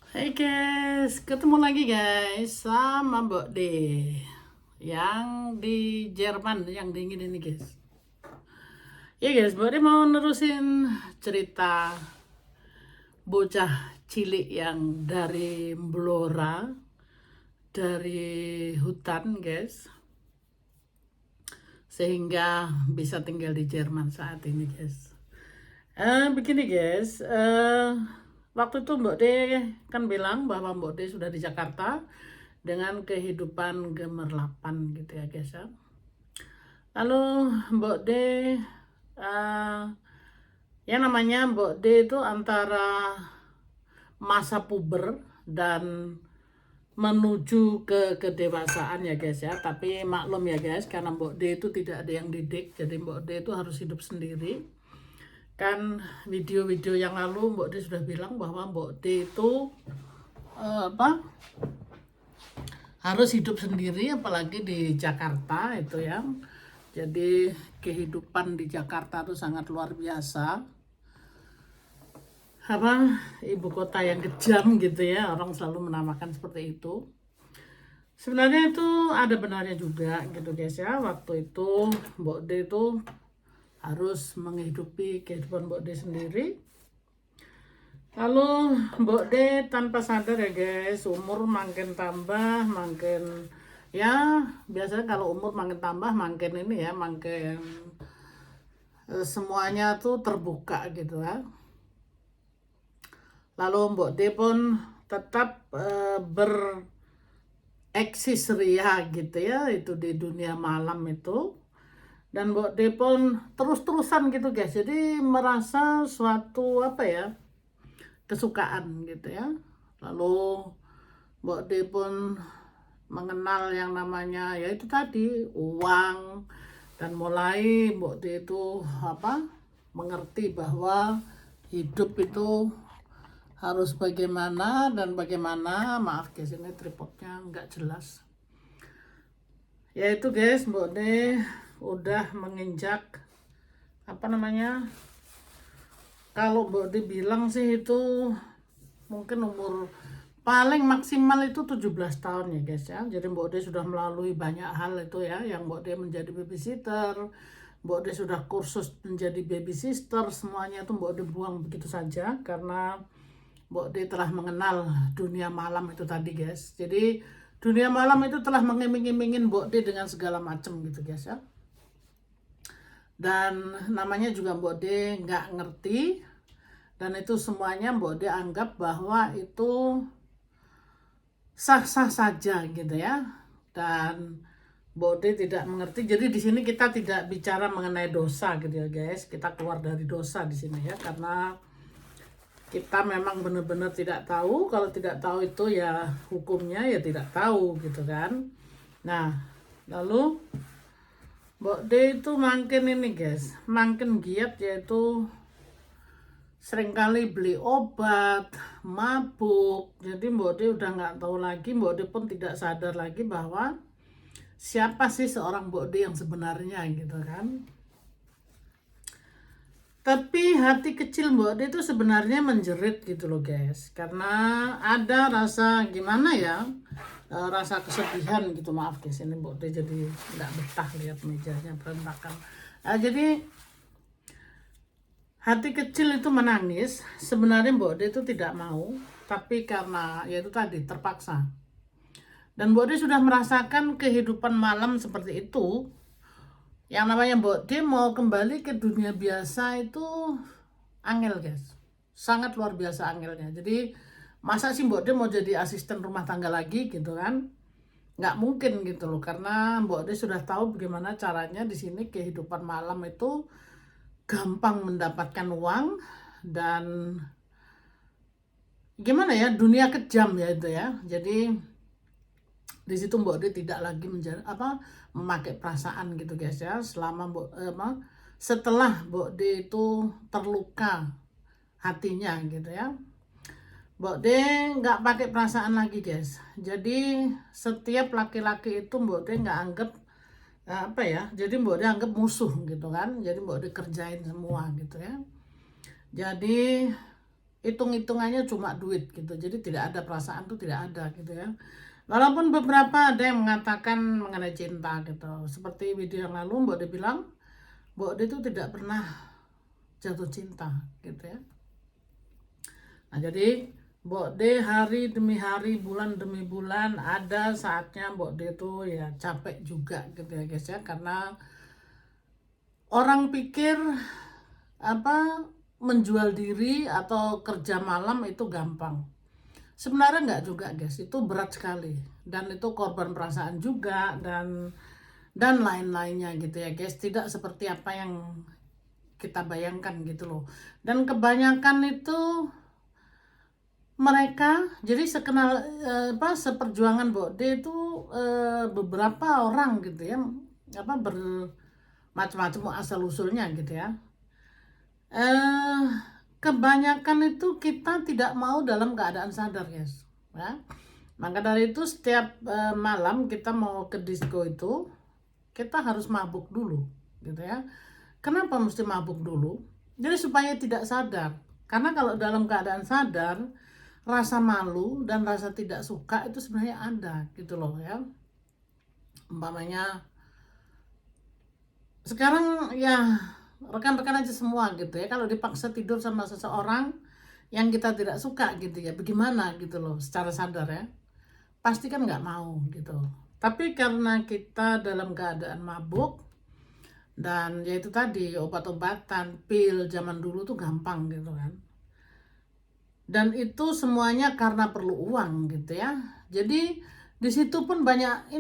Hai guys, ketemu lagi guys sama Mbok D yang di Jerman yang dingin ini guys. Ya guys, Mbok D mau nerusin cerita bocah cilik yang dari Blora, dari hutan guys, sehingga bisa tinggal di Jerman saat ini guys. Begini guys, waktu itu Mbok D kan bilang bahwa Mbok D sudah di Jakarta dengan kehidupan gemerlapan gitu ya guys ya. Lalu Mbok D, eh, ya namanya Mbok D itu antara masa puber dan menuju ke kedewasaan ya guys ya. Tapi maklum ya guys, karena Mbok D itu tidak ada yang didik, jadi Mbok D itu harus hidup sendiri. Kan video-video yang lalu Mbok D sudah bilang bahwa Mbok D itu harus hidup sendiri, apalagi di Jakarta itu ya. Jadi kehidupan di Jakarta itu sangat luar biasa. Ibu kota yang kejam gitu ya, orang selalu menamakan seperti itu. Sebenarnya itu ada benarnya juga gitu guys ya. Waktu itu Mbok D itu harus menghidupi kehidupan Mbok D sendiri. Lalu Mbok D tanpa sadar ya guys, umur makin tambah, makin ya biasanya kalau umur makin tambah makin ini ya, makin semuanya tuh terbuka gitu ya. Lalu Mbok D pun tetap bereksis ria gitu ya, itu di dunia malam itu. Dan Mbok D pun terus-terusan gitu guys, jadi merasa suatu kesukaan gitu ya. Lalu Mbok D pun mengenal yang namanya yaitu tadi uang, dan mulai Mbok D itu mengerti bahwa hidup itu harus bagaimana dan bagaimana. Maaf guys, ini tripodnya nggak jelas. Yaitu guys, Mbok D udah menginjak kalau Mbok D bilang sih itu mungkin umur paling maksimal itu 17 tahun ya guys ya. Jadi Mbok D sudah melalui banyak hal itu ya, yang Mbok D menjadi babysitter, Mbok D sudah kursus menjadi baby sister, semuanya itu Mbok D buang begitu saja karena Mbok D telah mengenal dunia malam itu tadi guys. Jadi dunia malam itu telah mengiming-imingin Mbok D dengan segala macam gitu guys ya. Dan namanya juga Mbok D nggak ngerti, dan itu semuanya Mbok D anggap bahwa itu sah-sah saja gitu ya. Dan Mbok D tidak mengerti. Jadi di sini kita tidak bicara mengenai dosa gitu ya guys. Kita keluar dari dosa di sini ya, karena kita memang benar-benar tidak tahu. Kalau tidak tahu itu ya hukumnya ya tidak tahu gitu kan. Nah, lalu Mbok D itu makin ini guys, makin giat, yaitu seringkali beli obat, mabuk. Jadi Mbok D udah nggak tahu lagi, Mbok D pun tidak sadar lagi bahwa siapa sih seorang Mbok D yang sebenarnya gitu kan. Tapi hati kecil Mbok D itu sebenarnya menjerit gitu loh guys, karena ada rasa gimana ya, rasa kesedihan gitu. Maaf guys, ini Mbok D jadi nggak betah lihat mejanya berantakan. Jadi hati kecil itu menangis. Sebenarnya Mbok D itu tidak mau, tapi karena yaitu tadi terpaksa. Dan Mbok D sudah merasakan kehidupan malam seperti itu. Yang namanya Mbok D mau kembali ke dunia biasa itu angel guys. Sangat luar biasa angelnya. Jadi masa sih Mbok D mau jadi asisten rumah tangga lagi gitu kan? Nggak mungkin gitu loh, karena Mbok D sudah tahu bagaimana caranya di sini kehidupan malam itu gampang mendapatkan uang, dan gimana ya, dunia kejam ya itu ya. Jadi di situ Mbok D tidak lagi memakai perasaan gitu guys ya. Setelah Mbok D itu terluka hatinya gitu ya, Mbok D nggak pakai perasaan lagi guys. Jadi setiap laki-laki itu Mbok D nggak anggap jadi Mbok D anggap musuh gitu kan. Jadi Mbok D kerjain semua gitu ya. Jadi hitung-hitungannya cuma duit gitu. Jadi tidak ada perasaan tuh, tidak ada gitu ya. Walaupun beberapa ada yang mengatakan mengenai cinta gitu. Seperti video yang lalu Mbak De bilang, Mbak De itu tidak pernah jatuh cinta gitu ya. Nah jadi Mbak De hari demi hari, bulan demi bulan, ada saatnya Mbak De itu ya capek juga gitu ya guys ya. Karena orang pikir apa menjual diri atau kerja malam itu gampang. Sebenarnya nggak juga guys, itu berat sekali dan itu korban perasaan juga dan lain-lainnya gitu ya guys. Tidak seperti apa yang kita bayangkan gitu loh. Dan kebanyakan itu mereka jadi seperjuangan Bode itu beberapa orang gitu ya, apa bermacam-macam asal usulnya gitu ya. eh Kebanyakan itu kita tidak mau dalam keadaan sadar guys ya. Maka dari itu setiap malam kita mau ke disco itu kita harus mabuk dulu gitu ya. Kenapa mesti mabuk dulu? Jadi supaya tidak sadar. Karena kalau dalam keadaan sadar, rasa malu dan rasa tidak suka itu sebenarnya ada gitu loh ya. Umpamanya sekarang ya rekan-rekan aja semua gitu ya, kalau dipaksa tidur sama seseorang yang kita tidak suka gitu ya, bagaimana gitu loh secara sadar ya, pasti kan nggak mau gitu. Tapi karena kita dalam keadaan mabuk dan ya itu tadi obat-obatan pil zaman dulu tuh gampang gitu kan, dan itu semuanya karena perlu uang gitu ya. Jadi di situ pun banyak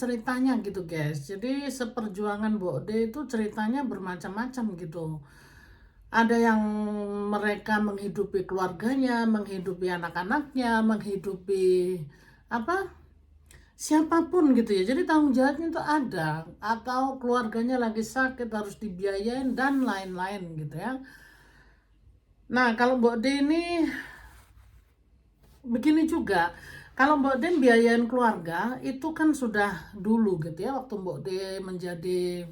ceritanya gitu guys. Jadi seperjuangan Bode itu ceritanya bermacam-macam gitu. Ada yang mereka menghidupi keluarganya, menghidupi anak-anaknya, menghidupi apa siapapun gitu ya. Jadi tanggung jawabnya itu ada, atau keluarganya lagi sakit harus dibiayain dan lain-lain gitu ya. Nah kalau Bode ini begini juga, kalau Mbak Den biayain keluarga itu kan sudah dulu gitu ya, waktu Mbak Den menjadi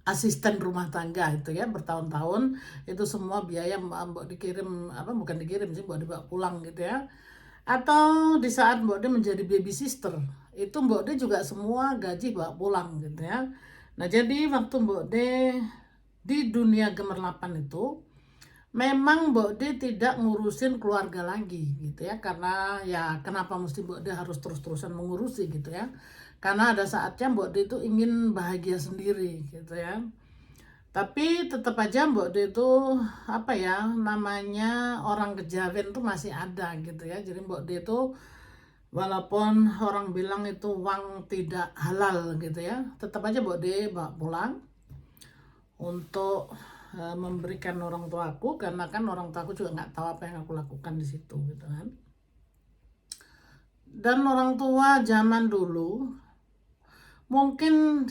asisten rumah tangga itu ya bertahun-tahun, itu semua biaya Mbak dikirim, apa bukan dikirim sih, Mbak dibawa pulang gitu ya. Atau di saat Mbak Den menjadi baby sister, itu Mbak Den juga semua gaji bawa pulang gitu ya. Nah jadi waktu Mbak Den di dunia gemerlapan itu memang Mbok D tidak ngurusin keluarga lagi gitu ya, karena ya kenapa mesti Mbok D harus terus-terusan mengurusi gitu ya, karena ada saatnya Mbok D itu ingin bahagia sendiri gitu ya. Tapi tetap aja Mbok D itu apa ya namanya, orang kejawen tuh masih ada gitu ya. Jadi Mbok D itu walaupun orang bilang itu uang tidak halal gitu ya, tetap aja Mbok D bawa pulang untuk memberikan orang tuaku, karena kan orang tuaku juga nggak tahu apa yang aku lakukan di situ gitu kan. Dan orang tua zaman dulu mungkin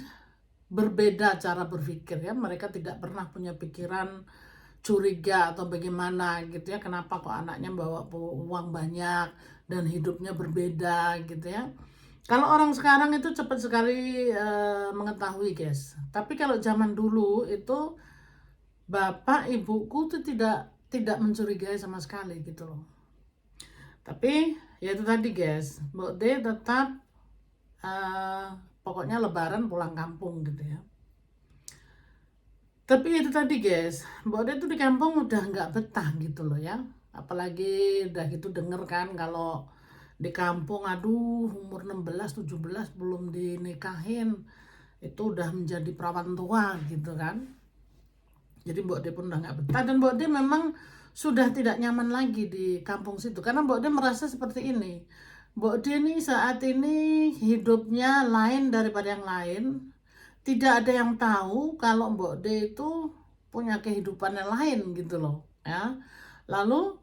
berbeda cara berpikir ya, mereka tidak pernah punya pikiran curiga atau bagaimana gitu ya, kenapa kok anaknya bawa uang banyak dan hidupnya berbeda gitu ya. Kalau orang sekarang itu cepat sekali mengetahui guys, tapi kalau zaman dulu itu bapak ibuku tuh tidak tidak mencurigai sama sekali gitu loh. Tapi ya itu tadi guys, Mbak D tetap eh, pokoknya lebaran pulang kampung gitu ya. Tapi itu tadi guys, Mbak D tuh di kampung udah nggak betah gitu loh ya. Apalagi udah gitu denger kan kalau di kampung aduh umur 16 17 belum dinikahin itu udah menjadi perawan tua gitu kan. Jadi Mbok De pun udah nggak betah, dan Mbok De memang sudah tidak nyaman lagi di kampung situ karena Mbok De merasa seperti ini. Mbok De ini saat ini hidupnya lain daripada yang lain. Tidak ada yang tahu kalau Mbok De itu punya kehidupan yang lain gitu loh, ya. Lalu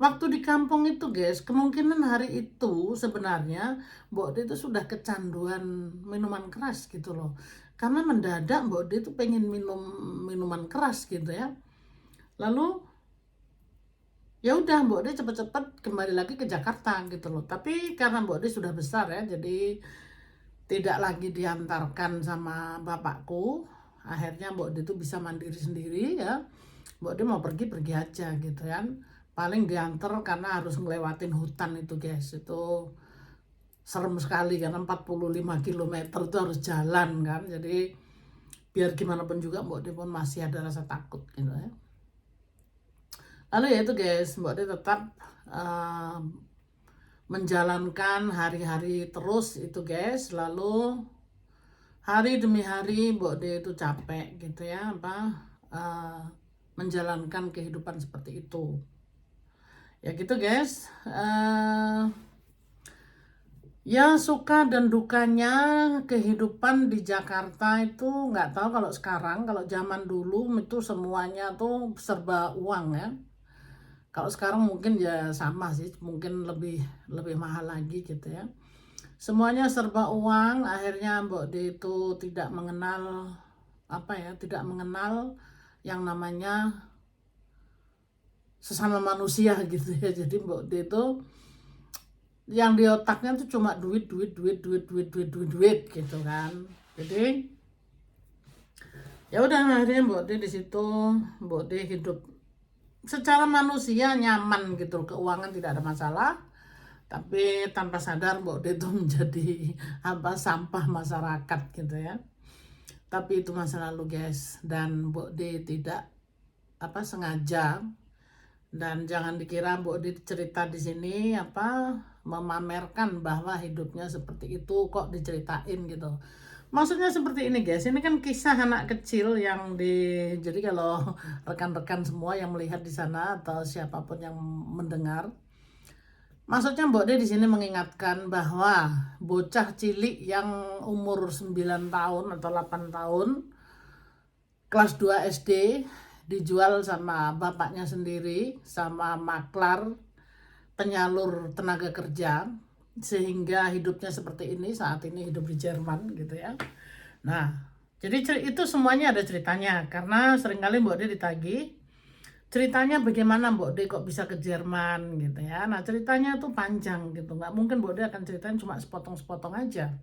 waktu di kampung itu guys, kemungkinan hari itu sebenarnya Mbok De itu sudah kecanduan minuman keras gitu loh. Karena mendadak Mbok De itu pengen minum minuman keras gitu ya. Lalu ya udah Mbok De cepet-cepet kembali lagi ke Jakarta gitu loh. Tapi karena Mbok De sudah besar ya, jadi tidak lagi diantarkan sama bapakku. akhirnya Mbok De itu bisa mandiri sendiri ya. Mbok De mau pergi aja gitu kan. Paling diantar karena harus ngelewatin hutan itu guys. Itu serem sekali karena 45 km itu harus jalan kan. Jadi biar gimana pun juga Mbok De pun masih ada rasa takut gitu ya. Lalu ya itu guys, Mbok De tetap menjalankan hari-hari terus itu guys. Lalu hari demi hari Mbok De itu capek gitu ya, menjalankan kehidupan seperti itu. Ya gitu guys. Ya suka dan dukanya kehidupan di Jakarta itu nggak tahu kalau sekarang, kalau zaman dulu itu semuanya tuh serba uang ya. Kalau sekarang mungkin ya sama sih, mungkin lebih lebih mahal lagi gitu ya. Semuanya serba uang, akhirnya Mbok De itu tidak mengenal tidak mengenal yang namanya sesama manusia gitu ya. Jadi Mbok De itu yang di otaknya tuh cuma duit gitu kan. Jadi ya udah akhirnya Mbok De di situ, Mbok De hidup secara manusia nyaman gitu, keuangan tidak ada masalah. Tapi tanpa sadar Mbok De itu menjadi sampah masyarakat gitu ya. Tapi itu masa lalu guys, dan Mbok De tidak sengaja. Dan jangan dikira Mbok De cerita di sini memamerkan bahwa hidupnya seperti itu kok diceritain gitu. Maksudnya seperti ini guys, ini kan kisah anak kecil jadi kalau rekan-rekan semua yang melihat di sana atau siapapun yang mendengar, maksudnya Mbok De di sini mengingatkan bahwa bocah cilik yang umur 9 tahun atau 8 tahun, kelas 2 SD, dijual sama bapaknya sendiri, sama maklar penyalur tenaga kerja, sehingga hidupnya seperti ini, saat ini hidup di Jerman gitu ya. Nah, jadi itu semuanya ada ceritanya, karena seringkali Mbok De ditagih, ceritanya bagaimana Mbok De kok bisa ke Jerman gitu ya. Nah ceritanya tuh panjang gitu, nggak mungkin Mbok De akan ceritain cuma sepotong-sepotong aja.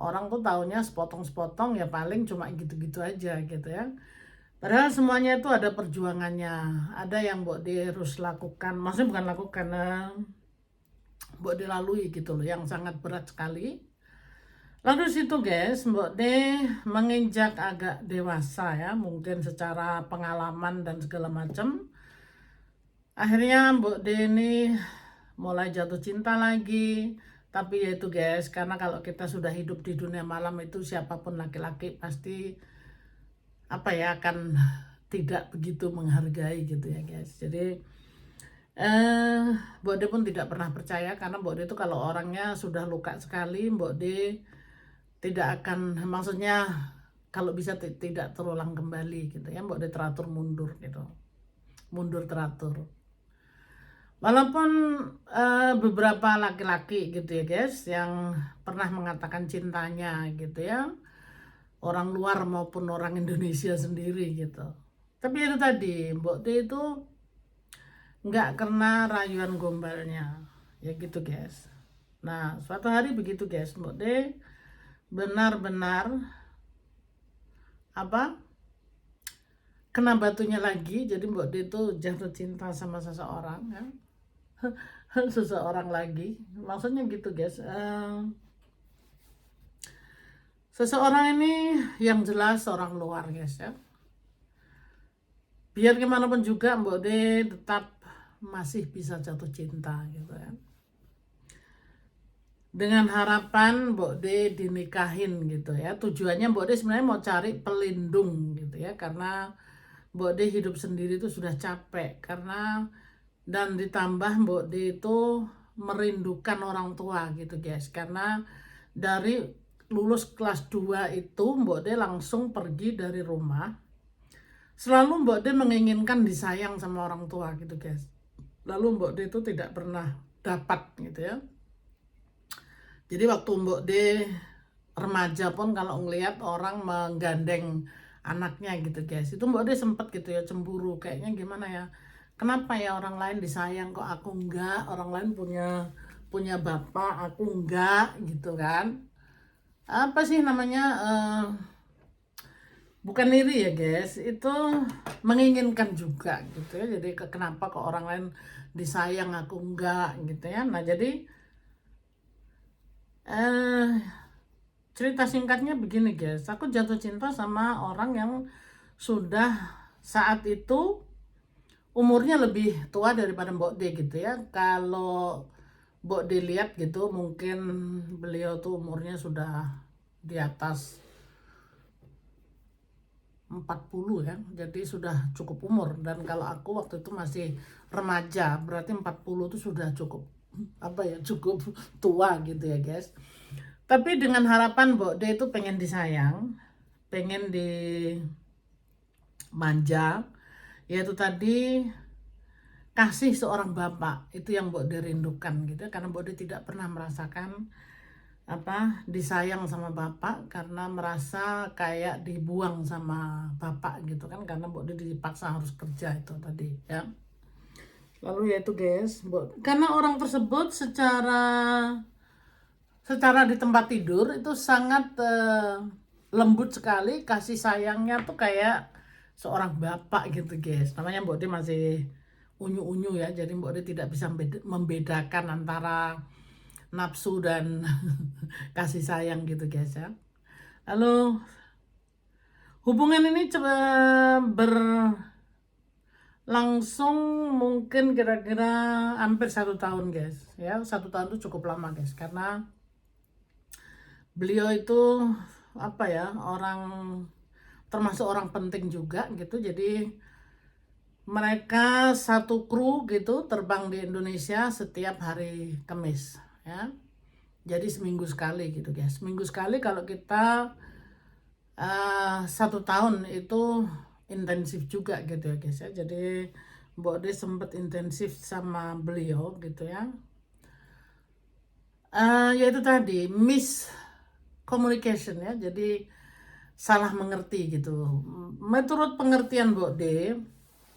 Orang tuh taunya sepotong-sepotong ya, paling cuma gitu-gitu aja gitu ya. Padahal semuanya itu ada perjuangannya, ada yang Mbok De harus lakukan, maksudnya bukan lakukan, Mbok De lalui gitu loh, yang sangat berat sekali. Lalu situ guys, Mbok De menginjak agak dewasa ya, mungkin secara pengalaman dan segala macam. Akhirnya Mbok De ini mulai jatuh cinta lagi. Tapi ya itu guys, karena kalau kita sudah hidup di dunia malam itu, siapapun laki-laki pasti akan tidak begitu menghargai gitu ya guys. Jadi Mbok De pun tidak pernah percaya, karena Mbok De itu kalau orangnya sudah luka sekali, Mbok De tidak akan, maksudnya kalau bisa tidak terulang kembali gitu ya. Mbok De teratur mundur gitu, mundur teratur. Walaupun beberapa laki-laki gitu ya guys, yang pernah mengatakan cintanya gitu ya, orang luar maupun orang Indonesia sendiri gitu. Tapi itu tadi, Mbok De itu nggak kena rayuan gombalnya, ya gitu guys. Nah suatu hari begitu guys, Mbok De benar-benar kena batunya lagi. Jadi Mbok De itu jatuh cinta sama seseorang ya. Seseorang lagi, maksudnya gitu guys. Seseorang ini yang jelas orang luar guys ya. Biar gimana pun juga Mbok De tetap masih bisa jatuh cinta gitu ya. Dengan harapan Mbok De dinikahin gitu ya. Tujuannya Mbok De sebenarnya mau cari pelindung gitu ya, karena Mbok De hidup sendiri itu sudah capek, dan ditambah Mbok De itu merindukan orang tua gitu guys. Karena dari lulus kelas 2 itu Mbok De langsung pergi dari rumah. Selalu Mbok De menginginkan disayang sama orang tua gitu guys. Lalu Mbok De itu tidak pernah dapat gitu ya. Jadi waktu Mbok De remaja pun kalau ngelihat orang menggandeng anaknya gitu guys, itu Mbok De sempet gitu ya cemburu, kayaknya gimana ya, kenapa ya orang lain disayang kok aku enggak, orang lain punya bapak aku enggak gitu kan. Apa sih namanya, bukan iri ya guys, itu menginginkan juga gitu ya. Jadi kenapa kok orang lain disayang aku enggak gitu ya. Nah jadi eh cerita singkatnya begini guys, aku jatuh cinta sama orang yang sudah saat itu umurnya lebih tua daripada Mbok D gitu ya. Kalau Mbok D lihat gitu mungkin beliau tuh umurnya sudah di atas 40 ya, jadi sudah cukup umur. Dan kalau aku waktu itu masih remaja, berarti 40 itu sudah cukup apa ya, cukup tua gitu ya guys. Tapi dengan harapan Mbok D itu pengen disayang, pengen dimanja, yaitu tadi kasih seorang bapak, itu yang Mbok D rindukan gitu ya. Karena Mbok D tidak pernah merasakan apa disayang sama bapak, karena merasa kayak dibuang sama bapak gitu kan, karena Mbok D dipaksa harus kerja itu tadi ya. Lalu ya itu guys, karena orang tersebut secara di tempat tidur itu sangat lembut sekali, kasih sayangnya tuh kayak seorang bapak gitu guys. Namanya Mbok D masih unyu-unyu ya, jadi Mbok D tidak bisa membedakan antara nafsu dan kasih sayang gitu guys ya. Lalu hubungan ini coba berlangsung mungkin kira-kira hampir 1 tahun guys ya. 1 tahun itu cukup lama guys, karena beliau itu apa ya, termasuk orang penting juga gitu. Jadi mereka satu kru gitu terbang di Indonesia setiap hari Kamis ya. Jadi seminggu sekali gitu guys. Seminggu sekali. Kalau kita 1 tahun itu intensif juga gitu ya guys ya. Jadi Mbok D sempet intensif sama beliau gitu ya. Yaitu tadi miscommunication ya. Jadi salah mengerti gitu. Menurut pengertian Mbok D,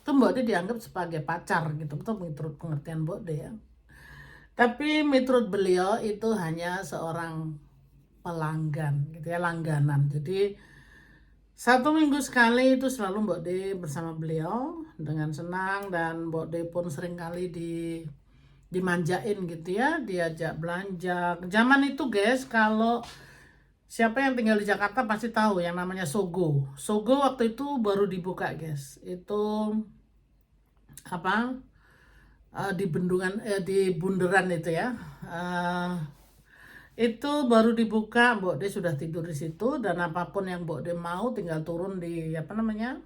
itu Mbok D dianggap sebagai pacar gitu. Betul, menurut pengertian Mbok D ya. Tapi menurut beliau itu hanya seorang pelanggan gitu ya, langganan. Jadi 1 minggu sekali itu selalu Mbok D bersama beliau dengan senang, dan Mbok D pun sering kali dimanjain gitu ya, diajak belanja. Zaman itu guys, kalau siapa yang tinggal di Jakarta pasti tahu yang namanya Sogo. Sogo waktu itu baru dibuka guys. Itu apa? Di bendungan di Bundaran itu ya. Itu baru dibuka, Mbok D sudah tidur di situ, dan apapun yang Mbok D mau tinggal turun di apa namanya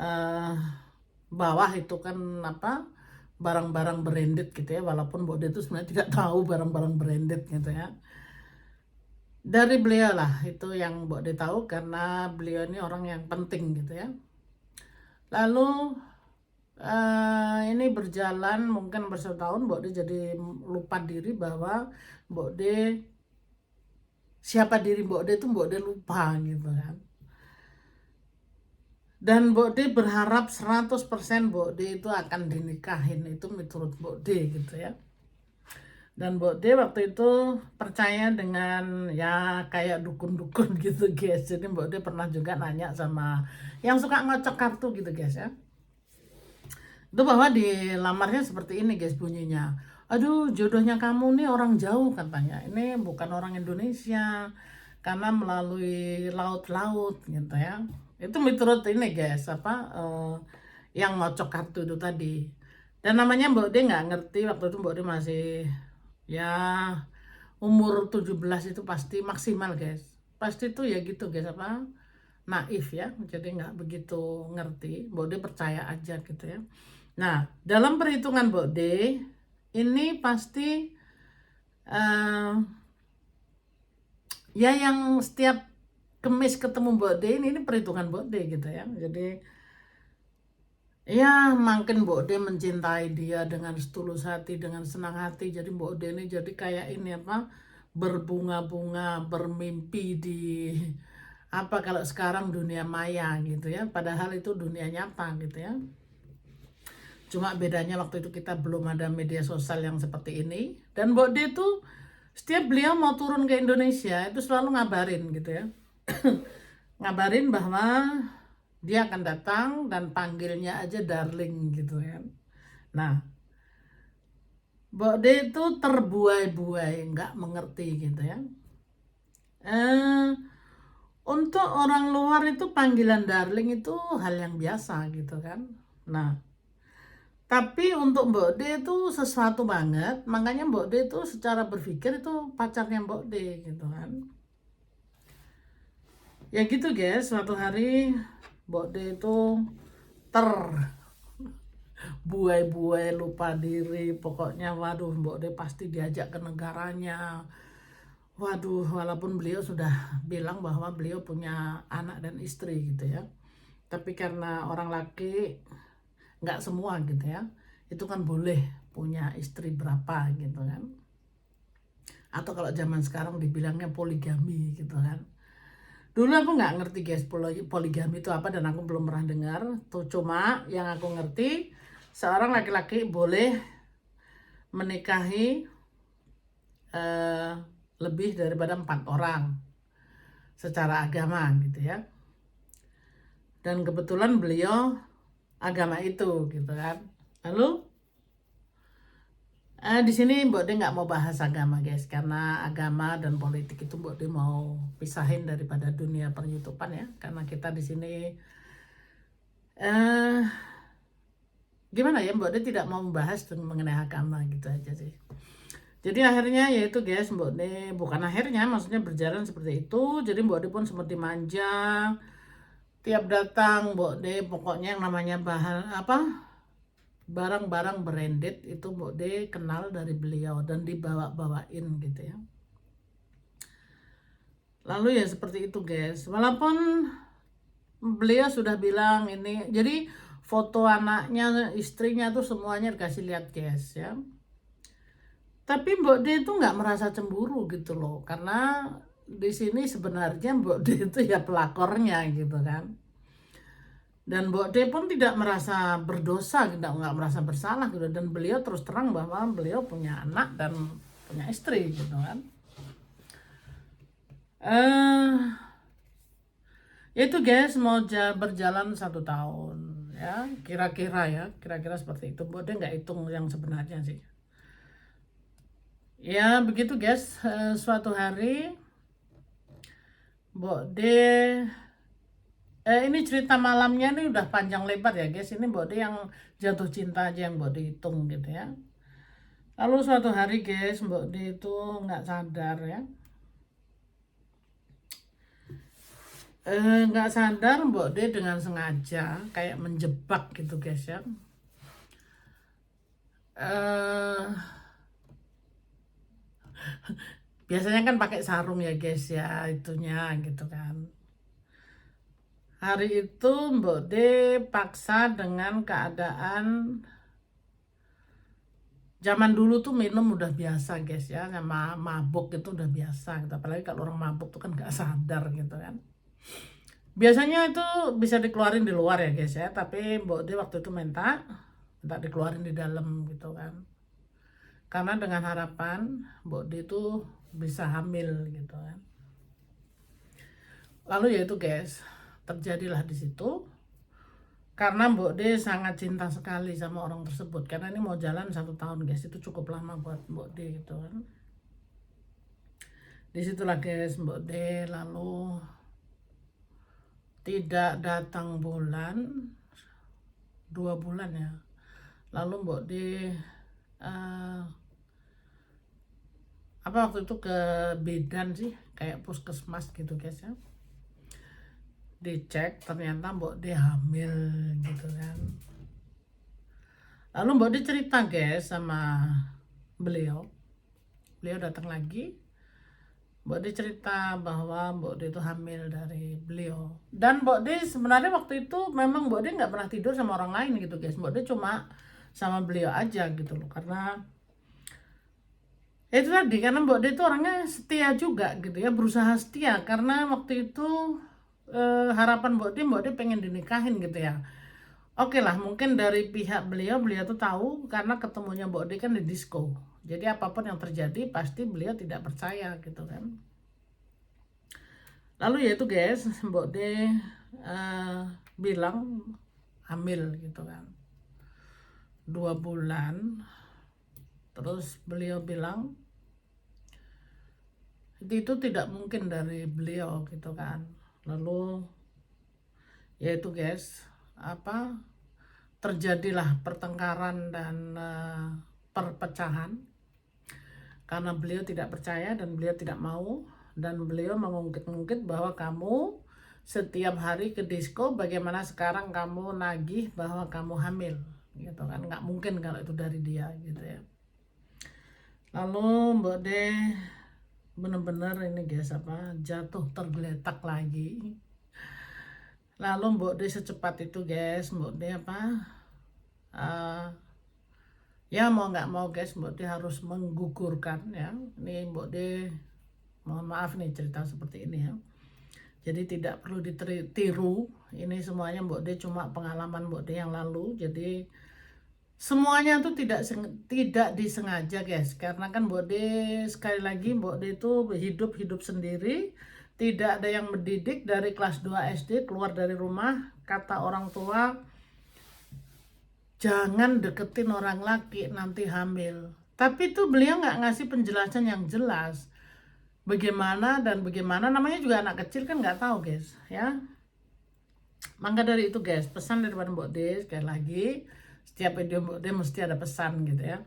eh bawah, itu kan apa, barang-barang branded gitu ya, walaupun Mbok D itu sebenarnya tidak tahu barang-barang branded gitu ya. Dari beliau lah itu yang Mbok D tahu, karena beliau ini orang yang penting gitu ya. Lalu ini berjalan mungkin bertahun, Mbok D jadi lupa diri bahwa Mbok D siapa diri Mbok D itu Mbok D lupa gitu kan. Dan Mbok D berharap 100% Mbok D itu akan dinikahin, itu menurut Mbok D gitu ya. Dan Mbok D waktu itu percaya dengan ya kayak dukun-dukun gitu guys. Jadi Mbok D pernah juga nanya sama yang suka ngocok kartu gitu guys ya. Itu bahwa di lamarnya seperti ini guys bunyinya. Aduh, jodohnya kamu nih orang jauh katanya. Ini bukan orang Indonesia, karena melalui laut-laut gitu ya. Itu menurut ini guys, apa yang ngocok kartu itu tadi. Dan namanya Mbak D nggak ngerti waktu itu. Mbak D masih ya umur 17 itu pasti maksimal guys. Pasti tuh ya gitu guys, apa naif ya. Jadi nggak begitu ngerti. Mbak D percaya aja gitu ya. Nah, dalam perhitungan Mbak D, ini pasti eh, ya yang setiap Kemis ketemu Mbak D ini perhitungan Mbak D gitu ya. Jadi ya makin Mbak D mencintai dia dengan setulus hati, dengan senang hati. Jadi Mbak D ini jadi kayak ini apa, berbunga-bunga, bermimpi di apa kalau sekarang dunia maya gitu ya. Padahal itu dunia nyata gitu ya. Cuma bedanya waktu itu kita belum ada media sosial yang seperti ini. Dan Mbok D itu setiap beliau mau turun ke Indonesia itu selalu ngabarin gitu ya. ngabarin bahwa dia akan datang dan panggilnya aja darling gitu kan. Nah, Mbok D itu terbuai-buai, nggak mengerti gitu ya. Eh, untuk orang luar itu panggilan darling itu hal yang biasa gitu kan. Nah, tapi untuk Mbok D itu sesuatu banget, makanya Mbok D itu secara berpikir itu pacarnya Mbok D gitu kan. Ya gitu guys, suatu hari Mbok D itu terbuai-buai lupa diri, pokoknya waduh Mbok D pasti diajak ke negaranya. Waduh, walaupun beliau sudah bilang bahwa beliau punya anak dan istri gitu ya. Tapi karena orang laki nggak semua gitu ya, itu kan boleh punya istri berapa gitu kan. Atau kalau zaman sekarang dibilangnya poligami gitu kan. Dulu aku nggak ngerti guys poligami itu apa dan aku belum pernah dengar. Tuh cuma yang aku ngerti seorang laki-laki boleh menikahi eh, lebih daripada 4 orang secara agama gitu ya. Dan kebetulan beliau agama itu gitu kan. Lalu di sini Mbok De nggak mau bahas agama guys karena agama dan politik itu Mbok De mau pisahin daripada dunia per-YouTubean ya karena kita di sini eh gimana ya Mbok De tidak mau membahas mengenai agama gitu aja sih. Jadi akhirnya yaitu guys Mbok De bukan akhirnya maksudnya berjalan seperti itu. Jadi Mbok De pun sempat dimanja tiap datang Mbok De pokoknya yang namanya bahan apa barang-barang branded itu Mbok De kenal dari beliau dan dibawa-bawain gitu ya. Lalu ya seperti itu guys. Walaupun beliau sudah bilang ini, jadi foto anaknya, istrinya tuh semuanya dikasih lihat guys ya. Tapi Mbok D itu nggak merasa cemburu gitu loh, karena di sini sebenarnya Mbok D itu ya pelakornya gitu kan. Dan Mbok D pun tidak merasa berdosa, nggak merasa bersalah gitu. Dan beliau terus terang bahwa beliau punya anak dan punya istri gitu kan. Itu guys mau berjalan 1 tahun ya kira-kira seperti itu. Mbok D nggak hitung yang sebenarnya sih. Ya begitu guys. Suatu hari Mbok D ini cerita malamnya nih udah panjang lebar ya guys. Ini Mbok D yang jatuh cinta aja yang Mbok D hitung gitu ya. Lalu suatu hari guys Mbok D itu nggak sadar ya. Nggak sadar Mbok D dengan sengaja kayak menjebak gitu guys ya. eh Biasanya kan pakai sarung ya guys ya itunya gitu kan. Hari itu Mbok D paksa dengan keadaan zaman dulu tuh minum udah biasa guys ya, sama mabuk itu udah biasa gitu. Apalagi kalau orang mabuk tuh kan nggak sadar gitu kan. Biasanya itu bisa dikeluarin di luar ya guys ya, tapi Mbok D waktu itu minta dikeluarin di dalam gitu kan. Karena dengan harapan Mbok D itu bisa hamil gitu kan. Lalu ya itu guys, terjadilah di situ. Karena Mbok D sangat cinta sekali sama orang tersebut. Karena ini mau jalan 1 tahun guys, itu cukup lama buat Mbok D gitu kan. Disitulah guys Mbok D lalu tidak datang 2 bulan ya. Lalu Mbok D waktu itu ke bidan sih, kayak puskesmas gitu guys ya. Dicek ternyata Mbok D hamil gitu kan. Lalu Mbok D cerita guys sama beliau datang lagi. Mbok D cerita bahwa Mbok D itu hamil dari beliau. Dan Mbok D sebenarnya waktu itu memang Mbok D nggak pernah tidur sama orang lain gitu guys. Mbok D cuma sama beliau aja gitu loh. Karena itu tadi, karena Mbok D itu orangnya setia juga gitu ya, berusaha setia. Karena waktu itu harapan Mbok D pengen dinikahin gitu ya. Oke lah, mungkin dari pihak beliau tuh tahu karena ketemunya Mbok D kan di disco. Jadi apapun yang terjadi pasti beliau tidak percaya gitu kan. Lalu ya itu guys, Mbok De bilang hamil gitu kan, 2 bulan. Terus beliau bilang itu tidak mungkin dari beliau gitu kan. Lalu ya itu guys, apa, terjadilah pertengkaran dan perpecahan karena beliau tidak percaya dan beliau tidak mau, dan beliau mengungkit-ungkit bahwa kamu setiap hari ke disco, bagaimana sekarang kamu nagih bahwa kamu hamil gitu kan, nggak mungkin kalau itu dari dia gitu ya. Lalu Mbok De bener-bener ini guys, apa, jatuh tergeletak lagi. Lalu Mbok De secepat itu guys, Mbok De apa, uh, ya mau nggak mau guys, Mbok De harus menggugurkan ya. Ini Mbok De mohon maaf nih cerita seperti ini ya. Jadi tidak perlu ditiru, ini semuanya Mbok De cuma pengalaman Mbok De yang lalu. Jadi semuanya tuh tidak disengaja guys, karena kan Mbok De sekali lagi Mbok De itu hidup sendiri, tidak ada yang mendidik. Dari kelas 2 SD keluar dari rumah, kata orang tua jangan deketin orang laki nanti hamil. Tapi tuh beliau nggak ngasih penjelasan yang jelas bagaimana dan bagaimana, namanya juga anak kecil kan nggak tahu guys ya. Maka dari itu guys, pesan daripada Mbok De sekali lagi, setiap video Mbok De mesti ada pesan gitu ya.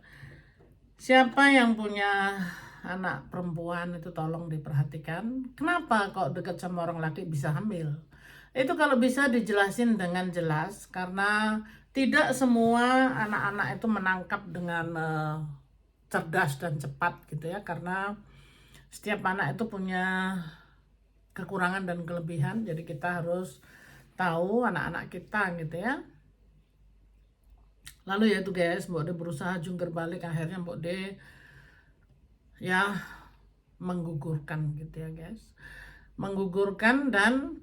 Siapa yang punya anak perempuan itu tolong diperhatikan, kenapa kok deket sama orang laki bisa hamil. Itu kalau bisa dijelasin dengan jelas, karena tidak semua anak-anak itu menangkap dengan cerdas dan cepat gitu ya, karena setiap anak itu punya kekurangan dan kelebihan. Jadi kita harus tahu anak-anak kita gitu ya. Lalu ya itu guys, Mbok De berusaha jungkir balik, akhirnya Mbok De ya menggugurkan gitu ya guys, menggugurkan. Dan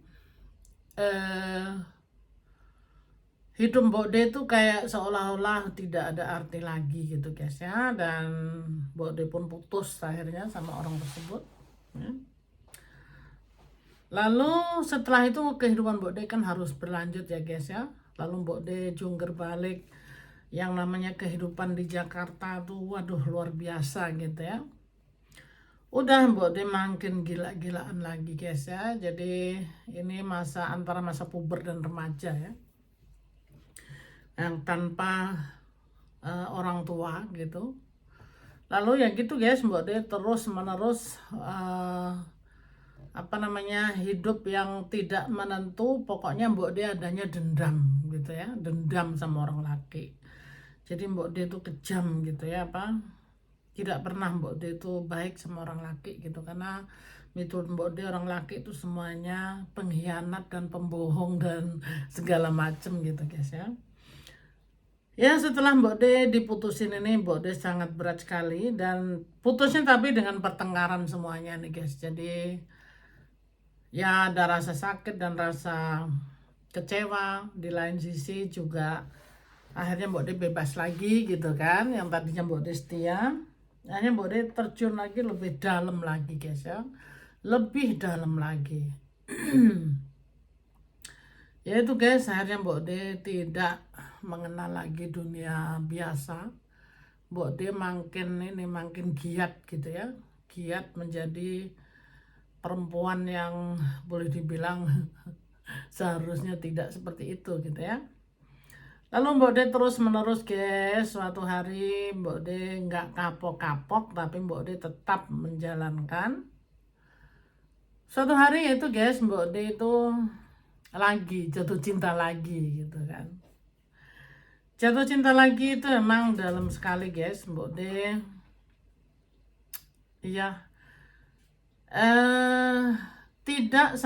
hidup Mbok De itu kayak seolah-olah tidak ada arti lagi gitu guys ya. Dan Mbok De pun putus akhirnya sama orang tersebut ya. Lalu setelah itu kehidupan Mbok De kan harus berlanjut ya guys ya. Lalu Mbok De jungkir balik, yang namanya kehidupan di Jakarta tuh waduh luar biasa gitu ya. Udah Mbok De makin gila-gilaan lagi guys ya. Jadi ini masa antara masa puber dan remaja ya, yang tanpa orang tua gitu. Lalu ya gitu guys, Mbok De terus menerus apa namanya, hidup yang tidak menentu. Pokoknya Mbok De adanya dendam gitu ya, dendam sama orang laki. Jadi Mbok De itu kejam gitu ya, apa, tidak pernah Mbok De itu baik sama orang laki gitu, karena menurut Mbok De orang laki itu semuanya pengkhianat dan pembohong dan segala macem gitu guys ya. Ya setelah Mbok De diputusin ini, Mbok De sangat berat sekali, dan putusnya tapi dengan pertengkaran semuanya nih guys. Jadi ya ada rasa sakit dan rasa kecewa. Di lain sisi juga akhirnya Mbok De bebas lagi gitu kan, yang tadinya Mbok De setia, akhirnya Mbok De terjun lagi lebih dalam lagi guys ya, lebih dalam lagi. Ya itu guys, akhirnya Mbok De tidak mengenal lagi dunia biasa. Mbok De makin giat gitu ya, giat menjadi perempuan yang boleh dibilang seharusnya tidak seperti itu gitu ya. Lalu Mbok De terus menerus guys, suatu hari Mbok De nggak kapok-kapok, tapi Mbok De tetap menjalankan. Suatu hari itu guys, Mbok De itu lagi jatuh cinta lagi gitu kan. Jatuh cinta lagi itu emang dalam sekali guys, Mbok De iya tidak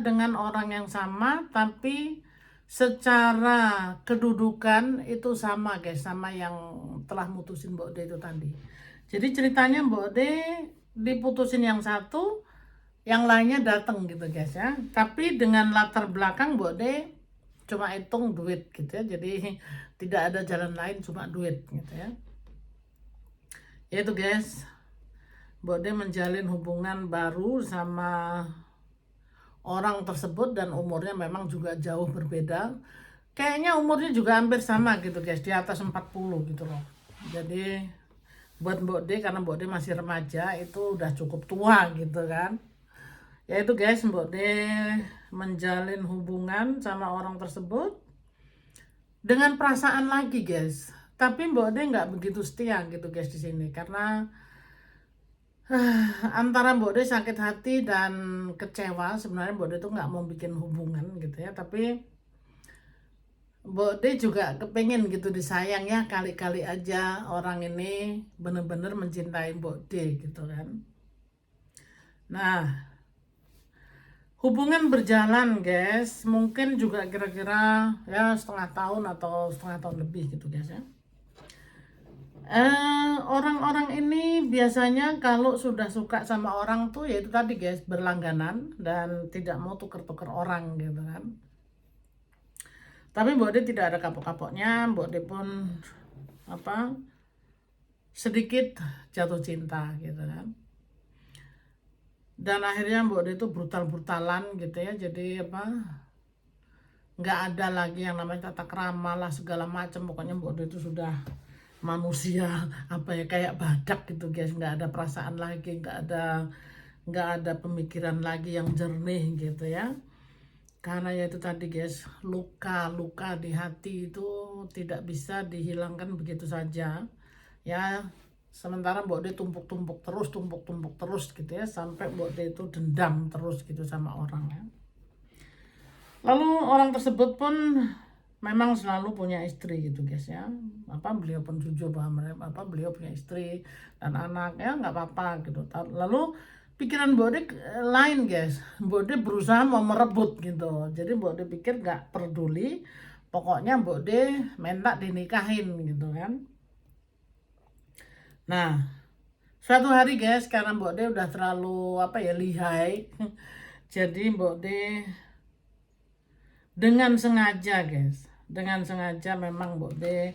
dengan orang yang sama, tapi secara kedudukan itu sama guys, sama yang telah mutusin Mbok De itu tadi. Jadi ceritanya Mbok De diputusin yang satu, yang lainnya datang gitu guys ya, tapi dengan latar belakang Mbok De cuma hitung duit gitu ya. Jadi tidak ada jalan lain, cuma duit gitu ya. Ya itu guys, Mbok De menjalin hubungan baru sama orang tersebut dan umurnya memang juga jauh berbeda. Kayaknya umurnya juga hampir sama gitu guys, di atas 40 gitu loh. Jadi buat Mbok D, karena Mbok D masih remaja, itu udah cukup tua gitu kan. Ya itu guys, Mbok D menjalin hubungan sama orang tersebut dengan perasaan lagi guys. Tapi Mbok D nggak begitu setia gitu guys di sini, karena antara Mbok D sakit hati dan kecewa. Sebenarnya Mbok D tuh nggak mau bikin hubungan gitu ya, tapi Mbok D juga kepengen gitu disayang ya, kali-kali aja orang ini bener-bener mencintai Mbok D gitu kan. Nah, hubungan berjalan guys, mungkin juga kira-kira ya setengah tahun atau setengah tahun lebih gitu guys ya. Orang-orang ini biasanya kalau sudah suka sama orang tuh ya itu tadi guys, berlangganan dan tidak mau tuker-tuker orang gitu kan. Tapi Mbok D tidak ada kapok-kapoknya, Mbok D pun apa sedikit jatuh cinta gitu kan. Dan akhirnya Mbok D itu brutal-brutalan gitu ya, jadi apa, nggak ada lagi yang namanya tata krama lah segala macam. Pokoknya Mbok D itu sudah manusia apa ya, kayak badak gitu guys, nggak ada perasaan lagi, nggak ada pemikiran lagi yang jernih gitu ya. Karena ya itu tadi guys, luka-luka di hati itu tidak bisa dihilangkan begitu saja ya. Sementara Mbok D tumpuk-tumpuk terus gitu ya, sampai Mbok D itu dendam terus gitu sama orang ya. Lalu orang tersebut pun memang selalu punya istri gitu guys ya. Beliau pun jujur bahwa beliau punya istri dan anak ya, nggak apa-apa gitu. Lalu pikiran Mbok D lain guys. Mbok D berusaha mau merebut gitu. Jadi Mbok D pikir nggak peduli, pokoknya Mbok D minta dinikahin gitu kan. Nah, suatu hari guys, karena Mbok D udah terlalu lihai, jadi Mbok D dengan sengaja guys, dengan sengaja memang Mbok D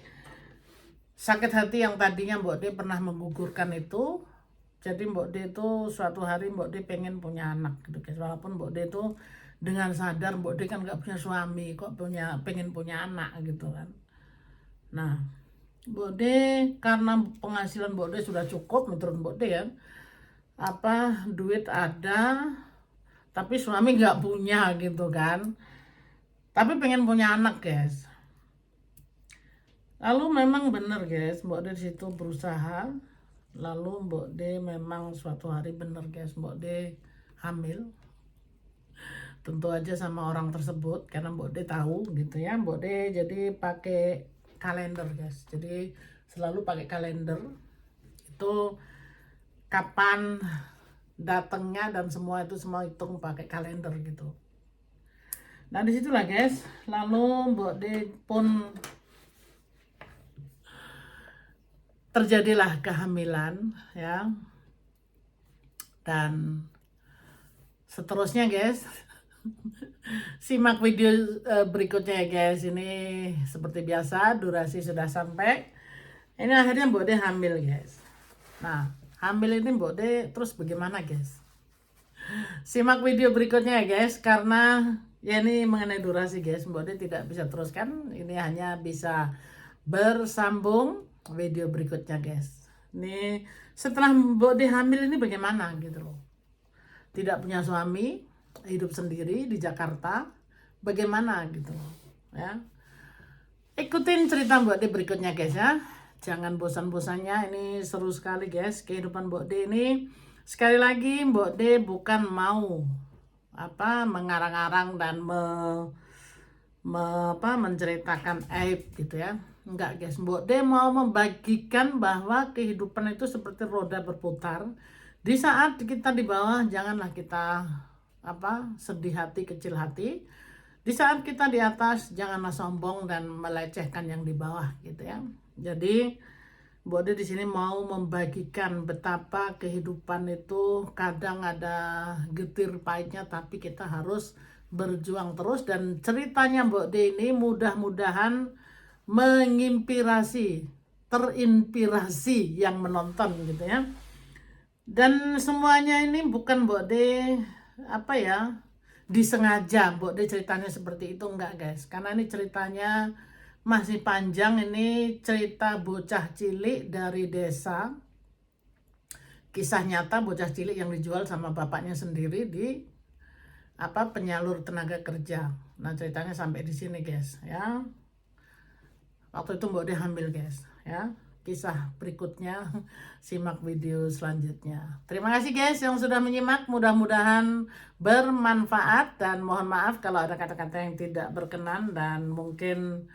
sakit hati yang tadinya Mbok D pernah menggugurkan itu. Jadi Mbok D itu suatu hari Mbok D pengen punya anak gitu guys. Walaupun Mbok D itu dengan sadar Mbok D kan nggak punya suami, kok pengen punya anak gitu kan. Nah, Mbok D karena penghasilan Mbok D sudah cukup menurut Mbok D ya, duit ada, tapi suami nggak punya gitu kan. Tapi pengen punya anak guys. Lalu memang bener guys, Mbok D di situ berusaha. Lalu Mbok D memang suatu hari bener guys, Mbok D hamil. Tentu aja sama orang tersebut, karena Mbok D tahu gitu ya. Mbok D jadi pakai kalender guys. Jadi selalu pakai kalender. Itu kapan datangnya dan semua itu semua hitung pakai kalender gitu. Nah disitulah guys, lalu Mbok D pun terjadilah kehamilan ya, dan seterusnya guys. Simak video berikutnya ya guys. Ini seperti biasa durasi sudah sampai. Ini akhirnya Mbok D hamil guys. Nah hamil ini Mbok D terus bagaimana guys? Simak video berikutnya ya guys, karena ya ini mengenai durasi guys, Mbok D tidak bisa teruskan. Ini hanya bisa bersambung video berikutnya guys. Ini setelah Mbok D hamil ini bagaimana gitu loh. Tidak punya suami, hidup sendiri di Jakarta, bagaimana gitu loh ya. Ikutin cerita Mbok D berikutnya guys ya. Jangan bosan-bosannya, ini seru sekali guys kehidupan Mbok D ini. Sekali lagi Mbok D bukan mau mengarang-arang dan menceritakan aib gitu ya. Enggak guys, Mbok D mau membagikan bahwa kehidupan itu seperti roda berputar. Di saat kita di bawah, janganlah kita sedih hati, kecil hati. Di saat kita di atas, janganlah sombong dan melecehkan yang di bawah gitu ya. Jadi Mbok D di sini mau membagikan betapa kehidupan itu kadang ada getir pahitnya, tapi kita harus berjuang terus. Dan ceritanya Mbok D ini mudah-mudahan menginspirasi, terinspirasi yang menonton gitu ya. Dan semuanya ini bukan Mbok D disengaja Mbok De ceritanya seperti itu, enggak guys, karena ini ceritanya masih panjang. Ini cerita bocah cilik dari desa, kisah nyata bocah cilik yang dijual sama bapaknya sendiri di penyalur tenaga kerja. Nah ceritanya sampai di sini guys ya. Waktu itu Mbok De hamil guys ya. Kisah berikutnya simak video selanjutnya. Terima kasih guys yang sudah menyimak, mudah-mudahan bermanfaat, dan mohon maaf kalau ada kata-kata yang tidak berkenan dan mungkin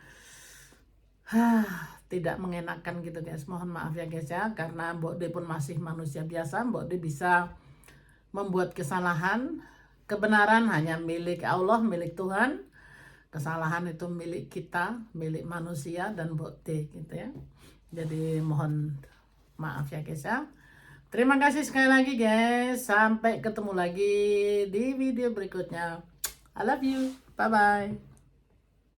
tidak mengenakan gitu guys. Mohon maaf ya guys ya, karena Mbok De pun masih manusia biasa. Mbok De bisa membuat kesalahan. Kebenaran hanya milik Allah, milik Tuhan. Kesalahan itu milik kita, milik manusia dan Mbok De gitu ya. Jadi mohon maaf ya guys ya. Terima kasih sekali lagi guys. Sampai ketemu lagi di video berikutnya. I love you. Bye bye.